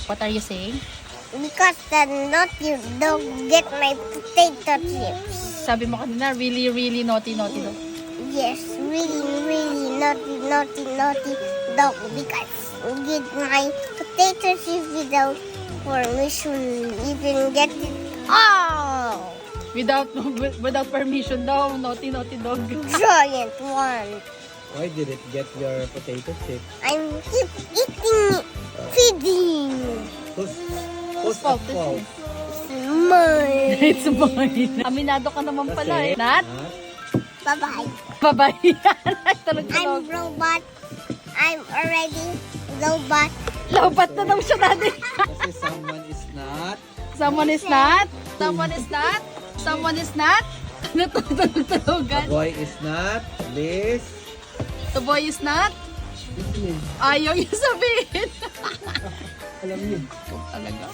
What are you saying? Because the naughty dog get my potato chips. Sabi mo kanina, really, really naughty dog. Yes, really naughty dog because get my potato chips without permission. Even get it. Oh, Without permission daw, naughty dog. giant one. Why did it get your potato chip? I'm keep eating it, feeding. Who's at fault? Mine. It's mine. Aminado ka naman pala eh. Nat? Bye-bye. Bye-bye. I'm Tulog-tulog. robot. I'm already robot. Lobat na daw siya dati. Kasi someone is not. Someone is not. Someone is not. Someone is not. Natutulog-tulogan. Boy is not. Liz. The boy is not. Ayaw yung sabihin. Alam niyo. Talaga?